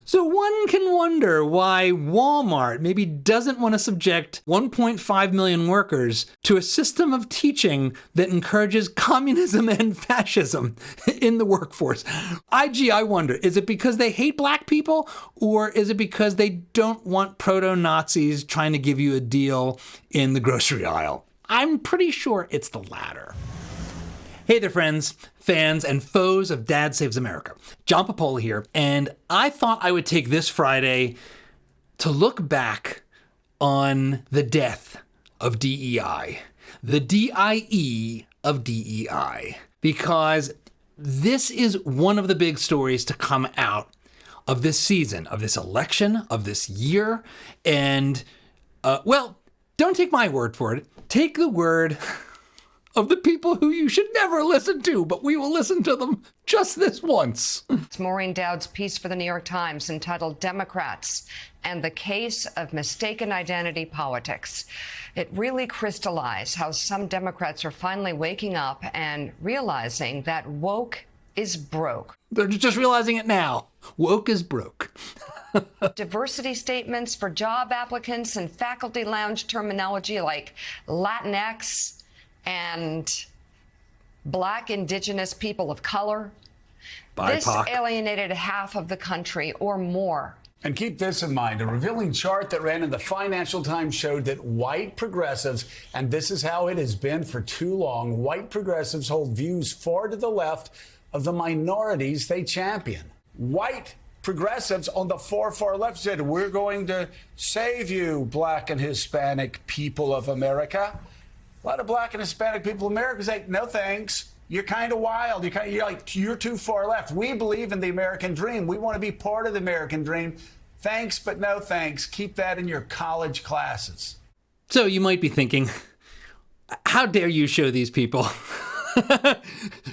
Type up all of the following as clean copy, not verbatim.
So one can wonder why Walmart maybe doesn't want to subject 1.5 million workers to a system of teaching that encourages communism and fascism in the workforce. I wonder, is it because they hate black people, or is it because they don't want proto-Nazis trying to give you a deal in the grocery aisle? I'm pretty sure it's the latter. Hey there, friends, fans, and foes of Dad Saves America. John Papola here, and I thought I would take this Friday to look back on the death of DEI, the DIE of DEI, because this is one of the big stories to come out of this season, of this election, of this year, and, don't take my word for it. Take the word of the people who you should never listen to, but we will listen to them just this once. It's Maureen Dowd's piece for the New York Times entitled Democrats and the Case of Mistaken Identity Politics. It really crystallized how some Democrats are finally waking up and realizing that woke is broke. They're just realizing it now. Woke is broke. Diversity statements for job applicants and faculty lounge terminology like Latinx and Black, Indigenous, people of color. BIPOC. This alienated half of the country or more. And keep this in mind, a revealing chart that ran in the Financial Times showed that white progressives, and this is how it has been for too long, white progressives hold views far to the left of the minorities they champion. White progressives on the far left said, we're going to save you, Black and Hispanic people of America. A lot of Black and Hispanic people in America say, no thanks. You're kind of wild. You're too far left. We believe in the American dream. We want to be part of the American dream. Thanks, but no thanks. Keep that in your college classes. So you might be thinking, how dare you show these people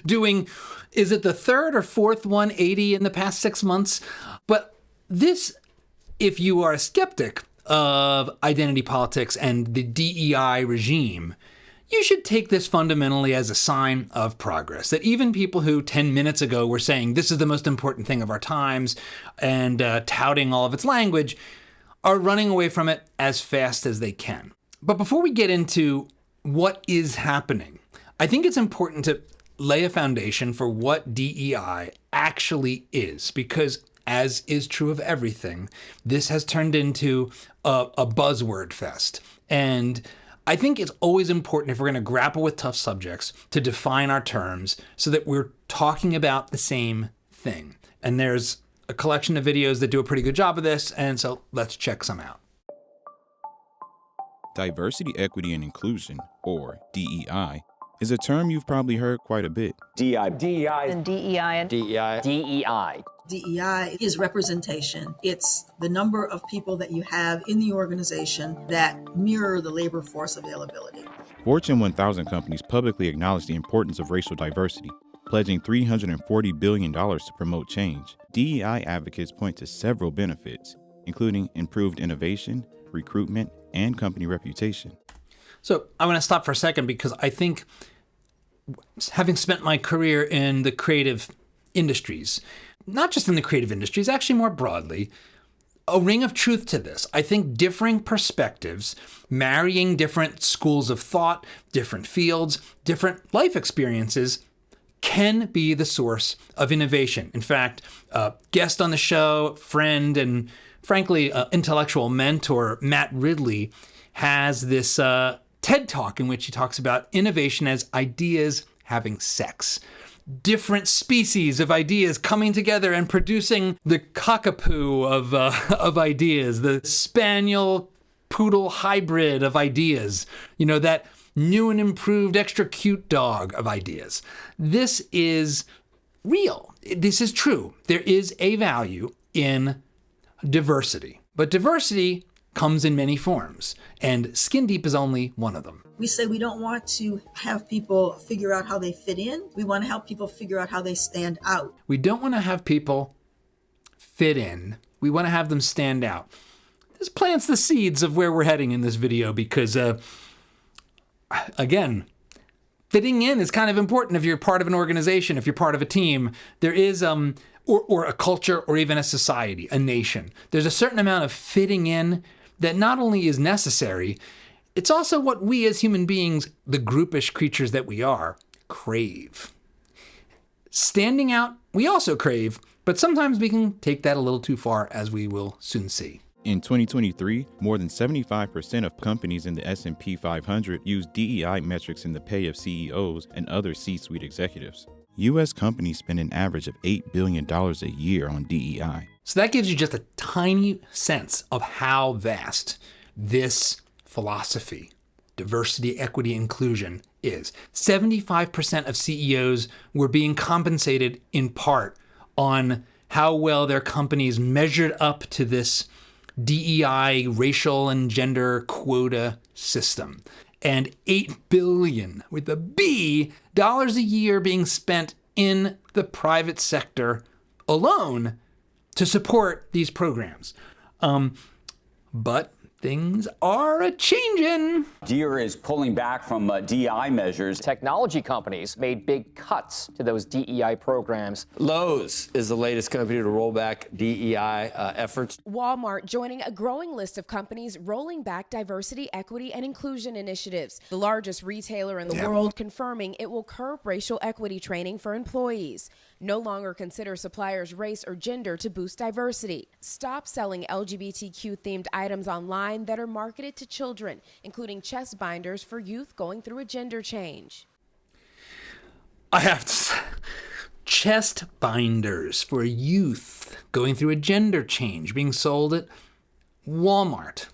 doing, is it the third or fourth 180 in the past 6 months? But this, if you are a skeptic of identity politics and the DEI regime, you should take this fundamentally as a sign of progress. That even people who 10 minutes ago were saying this is the most important thing of our times and touting all of its language are running away from it as fast as they can. But before we get into what is happening, I think it's important to lay a foundation for what DEI actually is, because as is true of everything, this has turned into a buzzword fest. And I think it's always important, if we're going to grapple with tough subjects, to define our terms so that we're talking about the same thing. And there's a collection of videos that do a pretty good job of this, and so let's check some out. Diversity, equity, and inclusion, or DEI, is a term you've probably heard quite a bit. DEI. And DEI. DEI. DEI is representation. It's the number of people that you have in the organization that mirror the labor force availability. Fortune 1000 companies publicly acknowledge the importance of racial diversity, pledging $340 billion to promote change. DEI advocates point to several benefits, including improved innovation, recruitment, and company reputation. So I want to stop for a second, because I think, having spent my career in the creative industries, not just in the creative industries, actually more broadly, a ring of truth to this. I think differing perspectives, marrying different schools of thought, different fields, different life experiences, can be the source of innovation. In fact, guest on the show, friend, and frankly, intellectual mentor, Matt Ridley, has this TED Talk in which he talks about innovation as ideas having sex. Different species of ideas coming together and producing the cockapoo of ideas, the spaniel poodle hybrid of ideas, that new and improved extra cute dog of ideas. This is real. This is true. There is a value in diversity, but diversity comes in many forms, and Skin Deep is only one of them. We say we don't want to have people figure out how they fit in. We want to help people figure out how they stand out. We don't want to have people fit in. We want to have them stand out. This plants the seeds of where we're heading in this video, because, again, fitting in is kind of important if you're part of an organization, if you're part of a team. There is or a culture, or even a society, a nation. There's a certain amount of fitting in that not only is necessary, it's also what we as human beings, the groupish creatures that we are, crave. Standing out, we also crave, but sometimes we can take that a little too far, as we will soon see. In 2023, more than 75% of companies in the S&P 500 use DEI metrics in the pay of CEOs and other C-suite executives. U.S. companies spend an average of $8 billion a year on DEI. So that gives you just a tiny sense of how vast this philosophy, diversity, equity, inclusion, is. 75% of CEOs were being compensated in part on how well their companies measured up to this DEI, racial and gender quota system. And $8 billion, with a B, dollars a year being spent in the private sector alone to support these programs. But things are a-changin'. Deere is pulling back from DEI measures. Technology companies made big cuts to those DEI programs. Lowe's is the latest company to roll back DEI efforts. Walmart joining a growing list of companies rolling back diversity, equity, and inclusion initiatives. The largest retailer in the world confirming it will curb racial equity training for employees. No longer consider suppliers race or gender to boost diversity. Stop selling LGBTQ-themed items online that are marketed to children, including chest binders for youth going through a gender change. I have to say, chest binders for youth going through a gender change being sold at Walmart.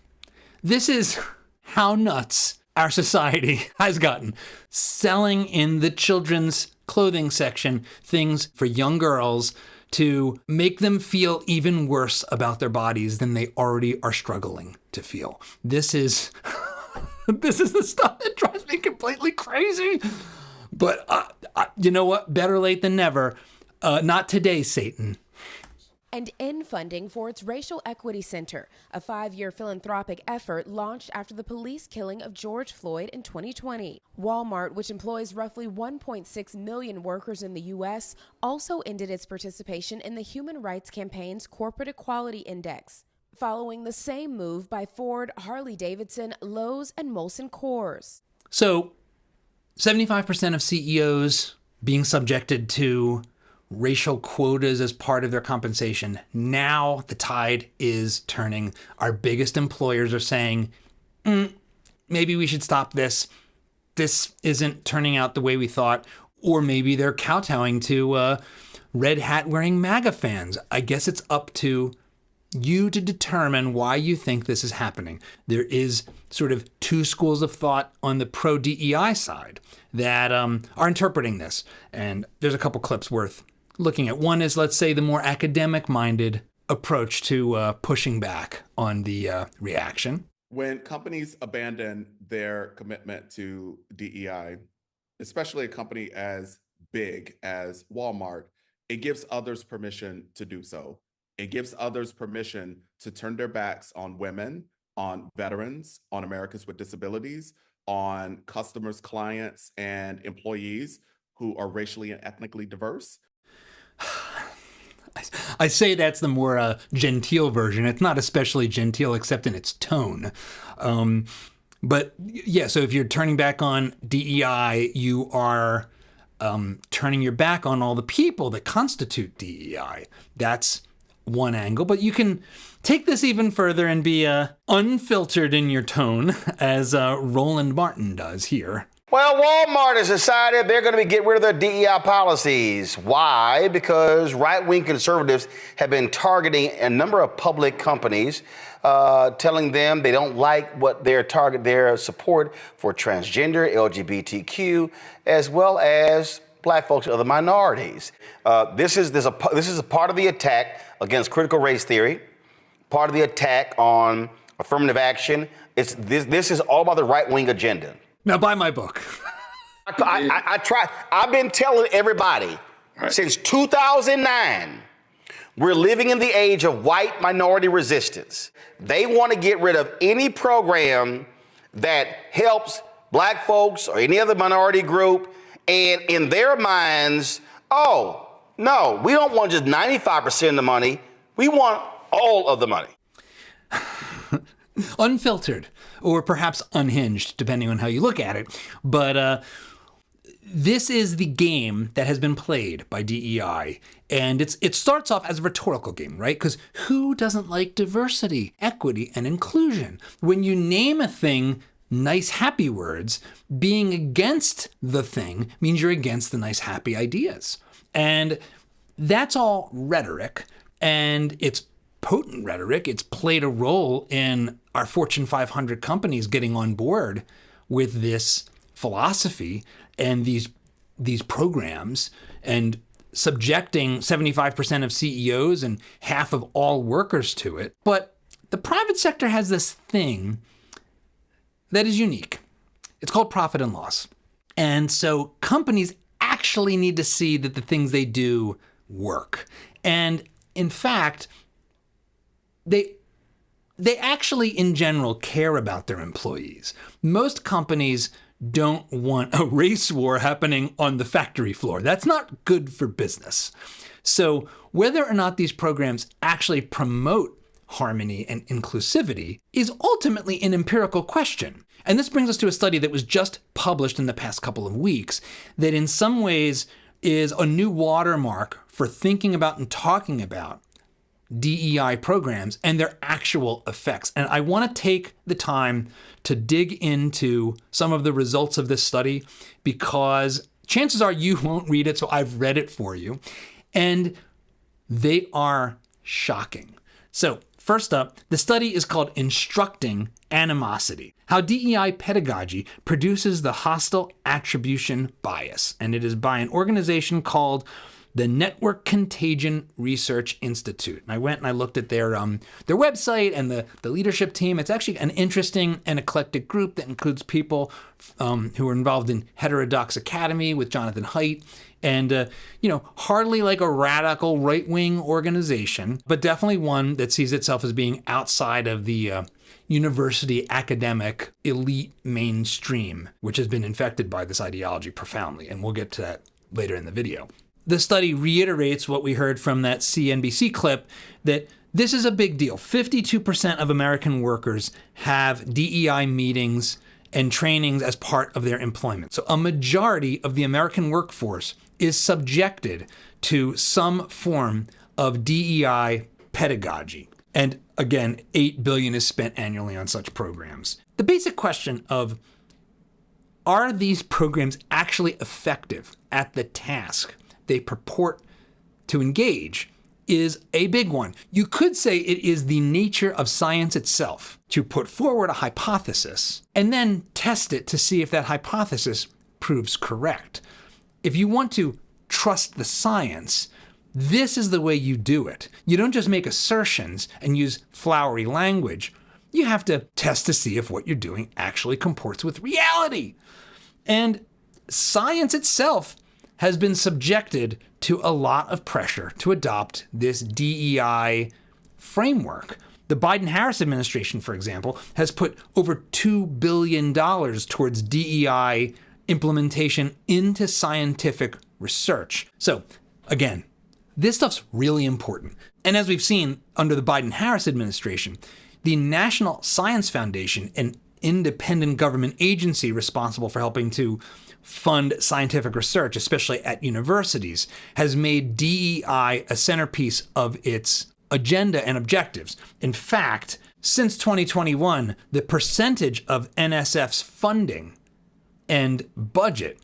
This is how nuts our society has gotten. Selling in the children's clothing section things for young girls to make them feel even worse about their bodies than they already are struggling to feel. This is this is the stuff that drives me completely crazy. But you know what? Better late than never. Not today, Satan. And end funding for its Racial Equity Center, a 5-year philanthropic effort launched after the police killing of George Floyd in 2020. Walmart, which employs roughly 1.6 million workers in the U.S., also ended its participation in the Human Rights Campaign's Corporate Equality Index, following the same move by Ford, Harley-Davidson, Lowe's, and Molson Coors. So, 75% of CEOs being subjected to racial quotas as part of their compensation. Now the tide is turning. Our biggest employers are saying, maybe we should stop this. This isn't turning out the way we thought. Or maybe they're kowtowing to red hat wearing MAGA fans. I guess it's up to you to determine why you think this is happening. There is sort of two schools of thought on the pro-DEI side that are interpreting this. And there's a couple clips worth looking at. One is, let's say, the more academic-minded approach to pushing back on the reaction. When companies abandon their commitment to DEI, especially a company as big as Walmart, it gives others permission to do so. It gives others permission to turn their backs on women, on veterans, on Americans with disabilities, on customers, clients, and employees who are racially and ethnically diverse. I say that's the more genteel version. It's not especially genteel except in its tone. But yeah, so if you're turning back on DEI, you are turning your back on all the people that constitute DEI. That's one angle. But you can take this even further and be unfiltered in your tone, as Roland Martin does here. Well, Walmart has decided they're going to get rid of their DEI policies. Why? Because right-wing conservatives have been targeting a number of public companies, telling them they don't like what their support for transgender, LGBTQ, as well as Black folks and other minorities. This is a part of the attack against critical race theory, part of the attack on affirmative action. This is all about the right-wing agenda. Now, buy my book. I try. I've been telling everybody since 2009, we're living in the age of white minority resistance. They want to get rid of any program that helps Black folks or any other minority group. And in their minds, no, No, we don't want just 95% of the money. We want all of the money. Unfiltered, or perhaps unhinged, depending on how you look at it. But this is the game that has been played by DEI. And it starts off as a rhetorical game, right? Because who doesn't like diversity, equity, and inclusion? When you name a thing nice, happy words, being against the thing means you're against the nice, happy ideas. And that's all rhetoric, and it's potent rhetoric. It's played a role in our Fortune 500 companies getting on board with this philosophy and these programs, and subjecting 75% of CEOs and half of all workers to it. But the private sector has this thing that is unique. It's called profit and loss. And so companies actually need to see that the things they do work. And in fact, they actually, in general, care about their employees. Most companies don't want a race war happening on the factory floor. That's not good for business. So whether or not these programs actually promote harmony and inclusivity is ultimately an empirical question. And this brings us to a study that was just published in the past couple of weeks that in some ways is a new watermark for thinking about and talking about DEI programs and their actual effects. And I want to take the time to dig into some of the results of this study, because chances are you won't read it, so I've read it for you. And they are shocking. So first up, the study is called Instructing Animosity: How DEI Pedagogy Produces the Hostile Attribution Bias. And it is by an organization called the Network Contagion Research Institute. And I went and I looked at their website and the leadership team. It's actually an interesting and eclectic group that includes people who are involved in Heterodox Academy with Jonathan Haidt, and hardly like a radical right-wing organization, but definitely one that sees itself as being outside of the university academic elite mainstream, which has been infected by this ideology profoundly. And we'll get to that later in the video. The study reiterates what we heard from that CNBC clip, that this is a big deal. 52% of American workers have DEI meetings and trainings as part of their employment. So a majority of the American workforce is subjected to some form of DEI pedagogy. And again, $8 billion is spent annually on such programs. The basic question of, are these programs actually effective at the task they purport to engage, is a big one. You could say it is the nature of science itself to put forward a hypothesis and then test it to see if that hypothesis proves correct. If you want to trust the science, this is the way you do it. You don't just make assertions and use flowery language. You have to test to see if what you're doing actually comports with reality. And science itself has been subjected to a lot of pressure to adopt this DEI framework. The Biden-Harris administration, for example, has put over $2 billion towards DEI implementation into scientific research. So again, this stuff's really important. And as we've seen under the Biden-Harris administration, the National Science Foundation, an independent government agency responsible for helping to fund scientific research, especially at universities, has made DEI a centerpiece of its agenda and objectives. In fact, since 2021, the percentage of NSF's funding and budget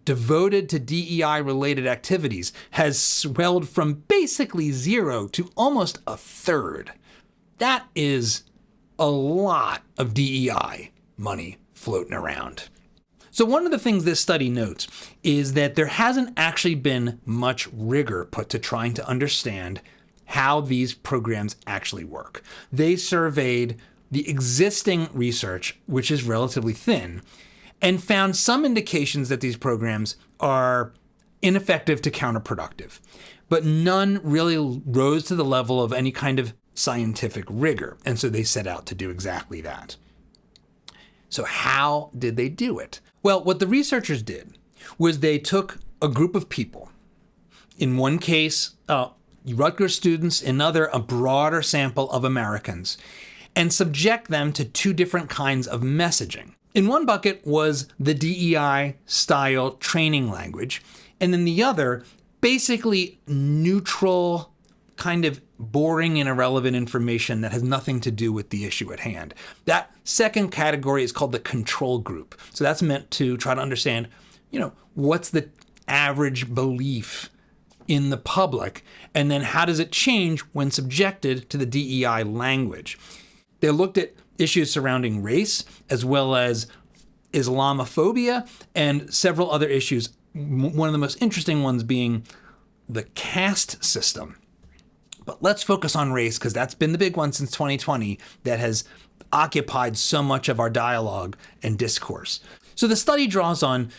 devoted to DEI-related activities has swelled from basically zero to almost a third. That is a lot of DEI money floating around. So one of the things this study notes is that there hasn't actually been much rigor put to trying to understand how these programs actually work. They surveyed the existing research, which is relatively thin, and found some indications that these programs are ineffective to counterproductive, but none really rose to the level of any kind of scientific rigor. And so they set out to do exactly that. So how did they do it? Well, what the researchers did was they took a group of people In one case, Rutgers students, in another, a broader sample of Americans, and subject them to two different kinds of messaging. In one bucket was the DEI style training language, and in the other, basically neutral, kind of boring and irrelevant information that has nothing to do with the issue at hand. That second category is called the control group. So that's meant to try to understand, what's the average belief in the public, and then how does it change when subjected to the DEI language. They looked at issues surrounding race, as well as Islamophobia, and several other issues. One of the most interesting ones being the caste system. But let's focus on race, because that's been the big one since 2020 that has occupied so much of our dialogue and discourse. So the study draws on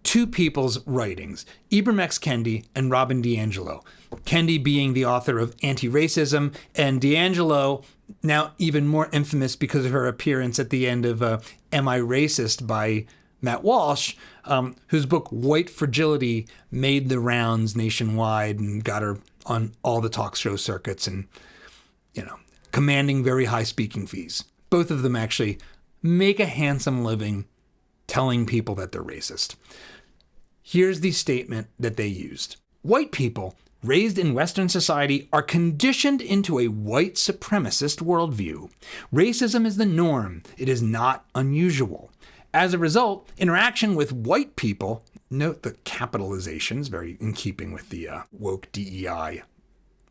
two people's writings, Ibram X. Kendi and Robin DiAngelo. Kendi being the author of Anti-Racism, and DiAngelo, now even more infamous because of her appearance at the end of Am I Racist by Matt Walsh, whose book White Fragility made the rounds nationwide and got her on all the talk show circuits and, commanding very high speaking fees. Both of them actually make a handsome living telling people that they're racist. Here's the statement that they used. White people raised in Western society are conditioned into a white supremacist worldview. Racism is the norm. It is not unusual. As a result, interaction with white people, note the capitalizations, very in keeping with the woke DEI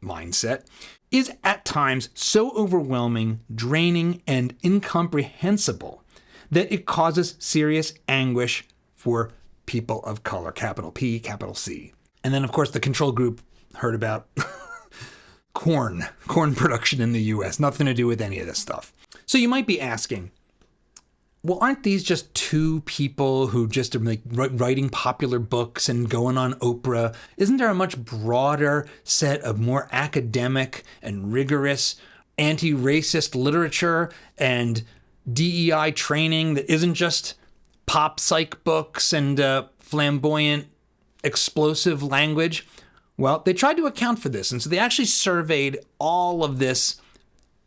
mindset, is at times so overwhelming, draining, and incomprehensible that it causes serious anguish for people of color, capital P, capital C. And then, of course, the control group heard about corn production in the U.S., nothing to do with any of this stuff. So you might be asking, well, aren't these just two people who just are writing popular books and going on Oprah? Isn't there a much broader set of more academic and rigorous anti-racist literature and DEI training that isn't just pop psych books and flamboyant, explosive language? Well, they tried to account for this, and so they actually surveyed all of this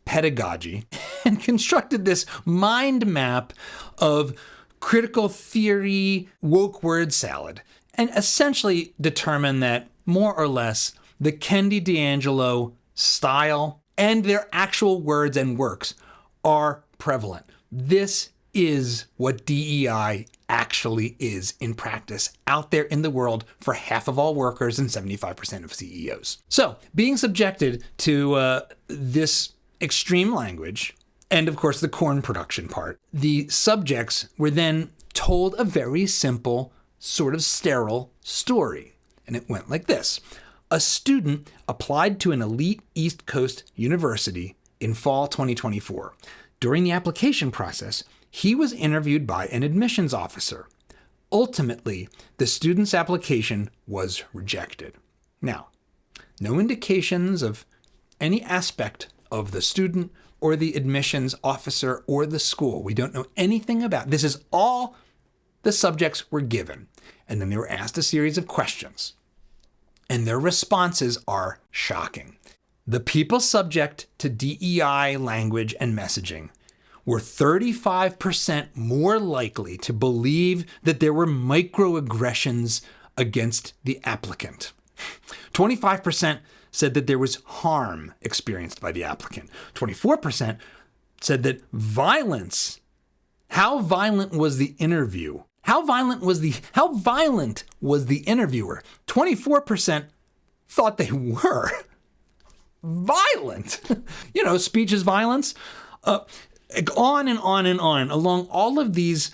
pedagogy and constructed this mind map of critical theory, woke word salad, and essentially determined that more or less the Kendi DiAngelo style and their actual words and works are prevalent. This is what DEI actually is in practice out there in the world for half of all workers and 75% of CEOs. So being subjected to this extreme language, and of course the corn production part, the subjects were then told a very simple, sort of sterile story. And it went like this. A student applied to an elite East Coast university in fall 2024. During the application process, he was interviewed by an admissions officer. Ultimately, the student's application was rejected. Now, no indications of any aspect of the student or the admissions officer or the school. We don't know anything about. This is all the subjects were given. And then they were asked a series of questions. And their responses are shocking. The people subject to DEI language and messaging were 35% more likely to believe that there were microaggressions against the applicant. 25% said that there was harm experienced by the applicant. 24% said that violence. How violent was the interview? How violent was the interviewer? 24% thought they were violent. Speech is violence. On and on and on, along all of these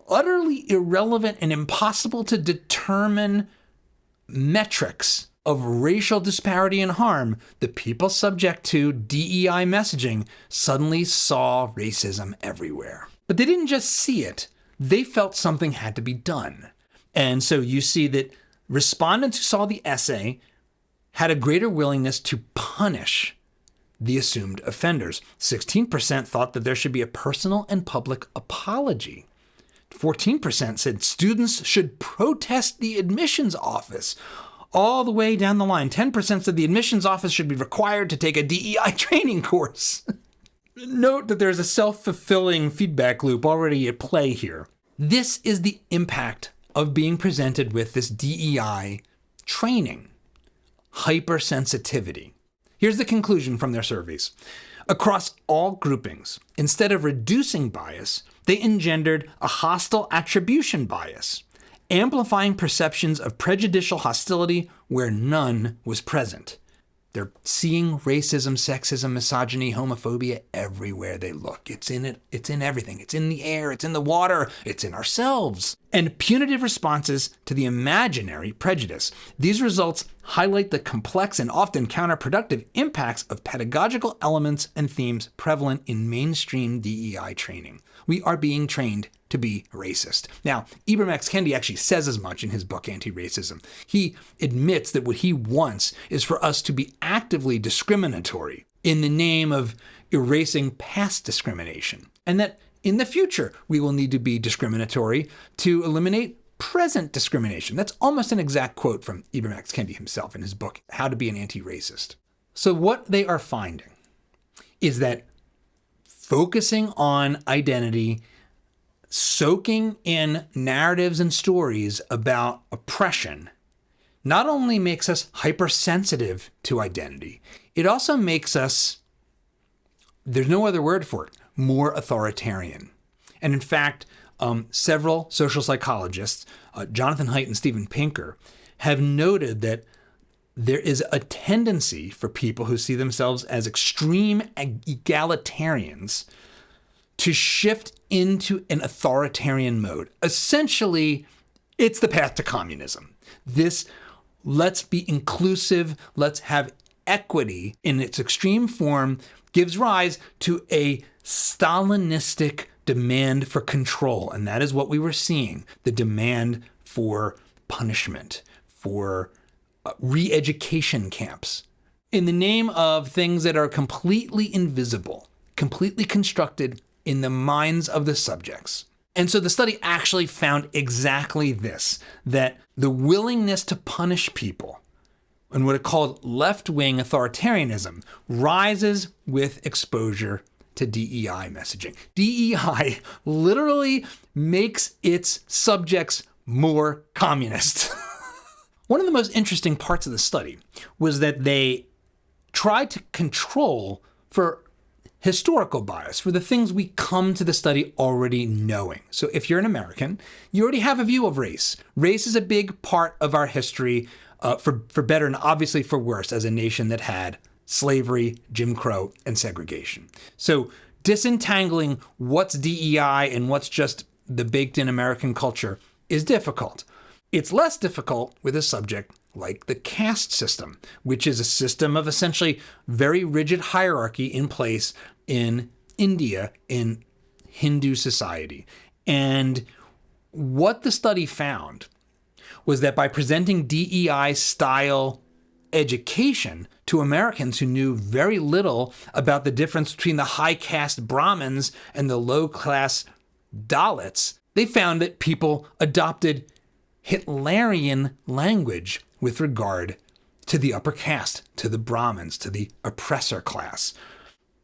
utterly irrelevant and impossible to determine metrics of racial disparity and harm, the people subject to DEI messaging suddenly saw racism everywhere. But they didn't just see it, they felt something had to be done. And so you see that respondents who saw the essay had a greater willingness to punish the assumed offenders. 16% thought that there should be a personal and public apology. 14% said students should protest the admissions office. all the way down the line. 10% said the admissions office should be required to take a DEI training course. Note that there's a self-fulfilling feedback loop already at play here. This is the impact of being presented with this DEI training. Hypersensitivity. Here's the conclusion from their surveys. Across all groupings, instead of reducing bias, they engendered a hostile attribution bias, amplifying perceptions of prejudicial hostility where none was present. They're seeing racism, sexism, misogyny, homophobia everywhere they look. It's in it. It's in everything. It's in the air. It's in the water. It's in ourselves. And punitive responses to the imaginary prejudice. These results highlight the complex and often counterproductive impacts of pedagogical elements and themes prevalent in mainstream DEI training. We are being trained to be racist. Now, Ibram X. Kendi actually says as much in his book, Anti-Racism. He admits that what he wants is for us to be actively discriminatory in the name of erasing past discrimination, and that in the future, we will need to be discriminatory to eliminate present discrimination. That's almost an exact quote from Ibram X. Kendi himself in his book, How to Be an Anti-Racist. So what they are finding is that focusing on identity, soaking in narratives and stories about oppression, not only makes us hypersensitive to identity, it also makes us, there's no other word for it, more authoritarian. And in fact, several social psychologists, Jonathan Haidt and Steven Pinker, have noted that there is a tendency for people who see themselves as extreme egalitarians to shift into an authoritarian mode. Essentially, it's the path to communism. This, let's be inclusive, let's have equity in its extreme form, gives rise to a Stalinistic demand for control. And that is what we were seeing, the demand for punishment, for re-education camps, in the name of things that are completely invisible, completely constructed in the minds of the subjects. And so the study actually found exactly this, that the willingness to punish people and what it called left-wing authoritarianism rises with exposure to DEI messaging. DEI literally makes its subjects more communist. One of the most interesting parts of the study was that they tried to control for historical bias, for the things we come to the study already knowing. So if you're an American, you already have a view of race. Race is a big part of our history, for better and obviously for worse, as a nation that had slavery, Jim Crow, and segregation. So disentangling what's DEI and what's just the baked-in American culture is difficult. It's less difficult with a subject like the caste system, which is a system of essentially very rigid hierarchy in place in India, in Hindu society. And what the study found was that by presenting DEI-style education to Americans who knew very little about the difference between the high-caste Brahmins and the low-class Dalits, they found that people adopted Hitlerian language with regard to the upper caste, to the Brahmins, to the oppressor class.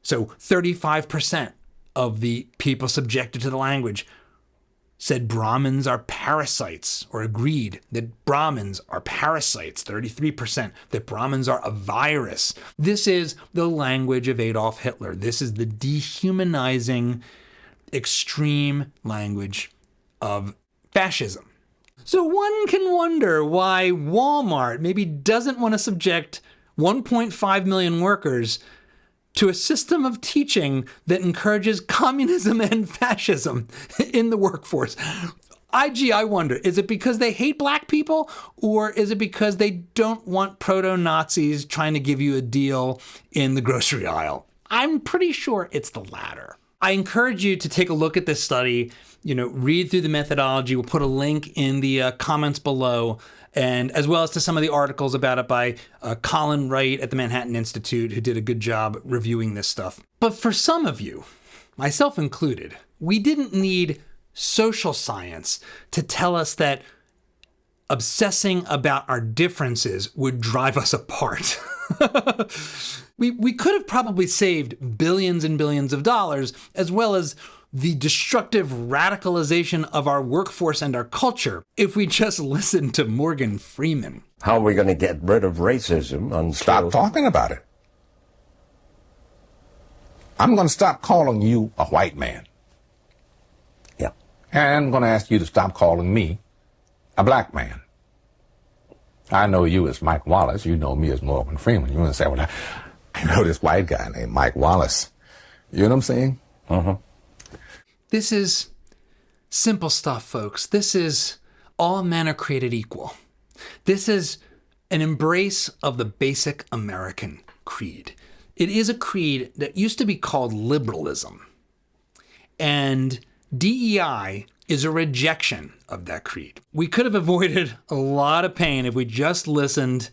So 35% of the people subjected to the language said Brahmins are parasites, or agreed that Brahmins are parasites. 33% that Brahmins are a virus. This is the language of Adolf Hitler. This is the dehumanizing, extreme language of fascism. So one can wonder why Walmart maybe doesn't want to subject 1.5 million workers to a system of teaching that encourages communism and fascism in the workforce. I wonder, is it because they hate black people, or is it because they don't want proto-Nazis trying to give you a deal in the grocery aisle? I'm pretty sure it's the latter. I encourage you to take a look at this study, read through the methodology. We'll put a link in the comments below, and as well as to some of the articles about it by Colin Wright at the Manhattan Institute, who did a good job reviewing this stuff. But for some of you, myself included, we didn't need social science to tell us that obsessing about our differences would drive us apart. We could have probably saved billions and billions of dollars, as well as the destructive radicalization of our workforce and our culture, if we just listened to Morgan Freeman. How are we going to get rid of racism on Stop talking about it. I'm going to stop calling you a white man. Yeah. And I'm going to ask you to stop calling me a black man. I know you as Mike Wallace. You know me as Morgan Freeman. You're going to say, well, I know this white guy named Mike Wallace. You know what I'm saying? Uh-huh. This is simple stuff, folks. This is all men are created equal. This is an embrace of the basic American creed. It is a creed that used to be called liberalism. And DEI is a rejection of that creed. We could have avoided a lot of pain if we just listened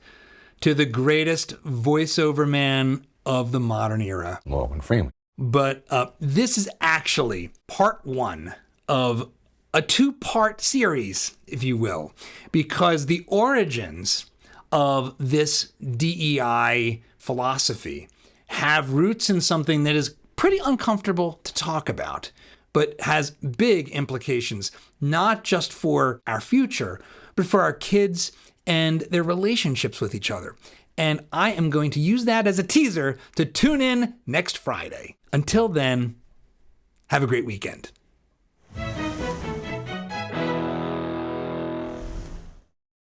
to the greatest voiceover man of the modern era, Morgan Freeman. But this is actually part one of a two-part series, if you will, because the origins of this DEI philosophy have roots in something that is pretty uncomfortable to talk about, but has big implications, not just for our future, but for our kids and their relationships with each other. And I am going to use that as a teaser to tune in next Friday. Until then, have a great weekend.